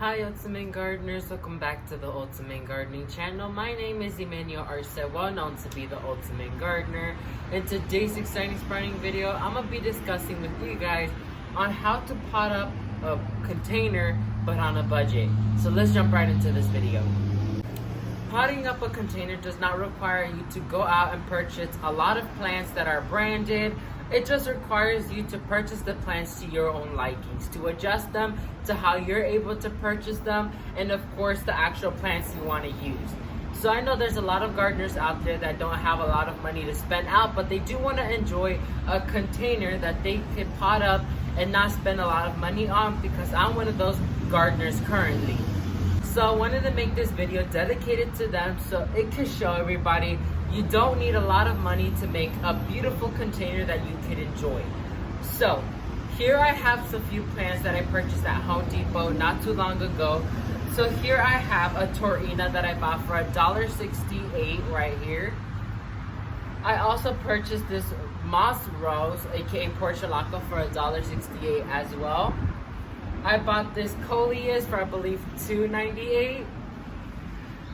Hi Ultimate Gardeners, welcome back to the Ultimate Gardening channel. My name is Emmanuel Arcewa, known to be the Ultimate Gardener. In today's exciting sprouting video, I'm going to be discussing with you guys on how to pot up a container but on a budget. So let's jump right into this video. Potting up a container does not require you to go out and purchase a lot of plants that are branded. It just requires you to purchase the plants to your own likings, to adjust them to how you're able to purchase them, and of course the actual plants you want to use. So I know there's a lot of gardeners out there that don't have a lot of money to spend out, but they do want to enjoy a container that they could pot up and not spend a lot of money on, because I'm one of those gardeners currently. So I wanted to make this video dedicated to them so it could show everybody you don't need a lot of money to make a beautiful container that you could enjoy. So here I have a few plants that I purchased at Home Depot not too long ago. So here I have a Torina that I bought for $1.68 right here. I also purchased this Moss Rose, aka Portulaca, for $1.68 as well. I bought this Coleus for I believe $2.98.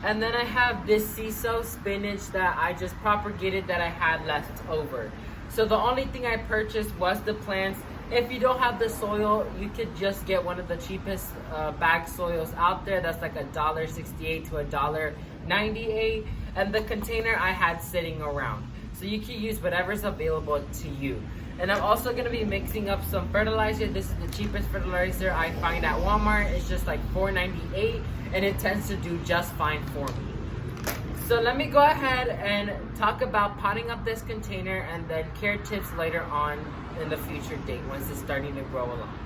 And then I have this CISO spinach that I just propagated that I had left over. So the only thing I purchased was the plants. If you don't have the soil, you could just get one of the cheapest bag soils out there. That's like $1.68 to $1.98. And the container I had sitting around. So you can use whatever's available to you. And I'm also going to be mixing up some fertilizer. This is the cheapest fertilizer I find at Walmart. It's just like $4.98, and it tends to do just fine for me. So let me go ahead and talk about potting up this container and then care tips later on in the future date once it's starting to grow along.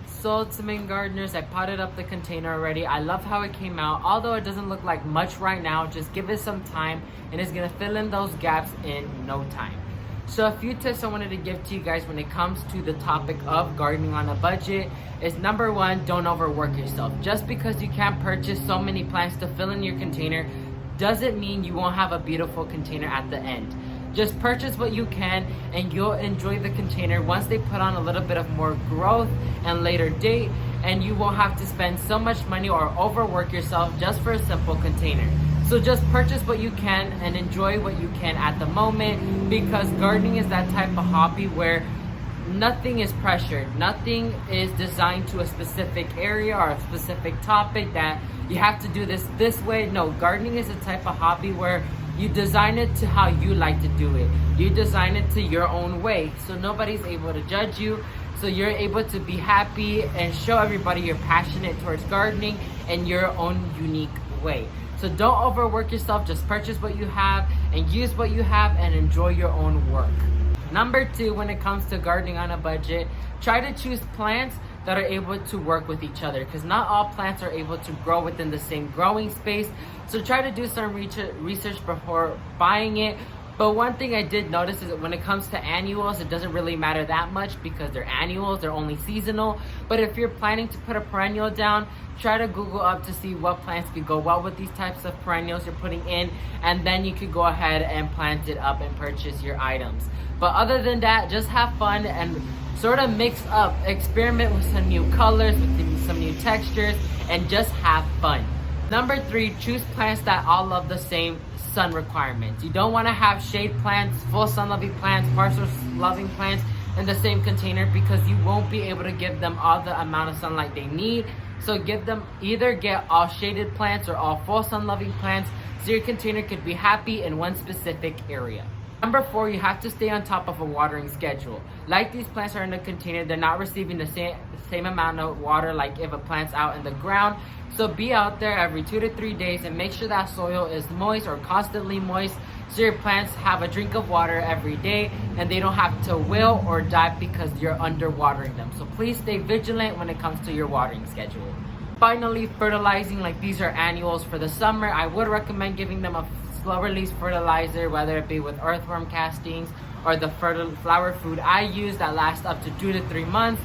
So Ultimate Gardeners, I potted up the container already. I love how it came out. Although it doesn't look like much right now, just give it some time and it's going to fill in those gaps in no time. So a few tips I wanted to give to you guys when it comes to the topic of gardening on a budget is number one, don't overwork yourself. Just because you can't purchase so many plants to fill in your container doesn't mean you won't have a beautiful container at the end. Just purchase what you can and you'll enjoy the container once they put on a little bit of more growth and later date, and you won't have to spend so much money or overwork yourself just for a simple container. So just purchase what you can and enjoy what you can at the moment, because gardening is that type of hobby where nothing is pressured. Nothing is designed to a specific area or a specific topic that you have to do this way. No, gardening is a type of hobby where you design it to how you like to do it. You design it to your own way. So nobody's able to judge you. So you're able to be happy and show everybody you're passionate towards gardening in your own unique way. So don't overwork yourself, just purchase what you have and use what you have and enjoy your own work. Number two, when it comes to gardening on a budget, try to choose plants that are able to work with each other, because not all plants are able to grow within the same growing space. So try to do some research before buying it. But one thing I did notice is that when it comes to annuals, it doesn't really matter that much because they're annuals, they're only seasonal. But if you're planning to put a perennial down, try to Google up to see what plants could go well with these types of perennials you're putting in, and then you could go ahead and plant it up and purchase your items. But other than that, just have fun and sort of mix up, experiment with some new colors, with some new textures, and just have fun. Number three, choose plants that all love the same sun requirements. You don't want to have shade plants, full sun loving plants, partial loving plants in the same container, because you won't be able to give them all the amount of sunlight they need. So give them, either get all shaded plants or all full sun loving plants so your container could be happy in one specific area. Number four, you have to stay on top of a watering schedule. Like these plants are in a container, they're not receiving the same amount of water like if a plant's out in the ground. So be out there every 2 to 3 days and make sure that soil is moist or constantly moist, so your plants have a drink of water every day and they don't have to wilt or die because you're underwatering them. So please stay vigilant when it comes to your watering schedule. Finally, fertilizing, like these are annuals for the summer. I would recommend giving them a slow release fertilizer, whether it be with earthworm castings or the flower food I use that lasts up to 2 to 3 months.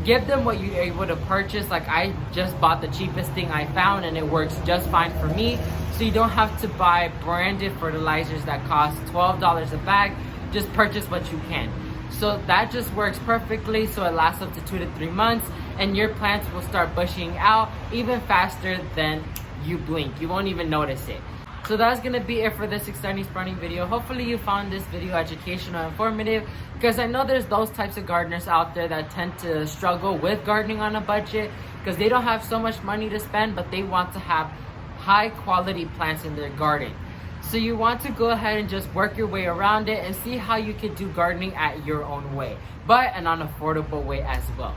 Give them what you're able to purchase. Like I just bought the cheapest thing I found and it works just fine for me. So you don't have to buy branded fertilizers that cost $12 a bag. Just purchase what you can. So that just works perfectly. So it lasts up to 2 to 3 months. and your plants will start bushing out even faster than you blink. You won't even notice it. So that's gonna be it for this exciting sprouting video. Hopefully you found this video educational and informative, because I know there's those types of gardeners out there that tend to struggle with gardening on a budget because they don't have so much money to spend, but they want to have high quality plants in their garden. So you want to go ahead and just work your way around it and see how you can do gardening at your own way, but in an affordable way as well.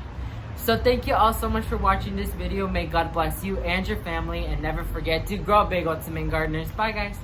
So thank you all so much for watching this video. May God bless you and your family, and never forget to grow big, Ultimate Gardeners. Bye guys.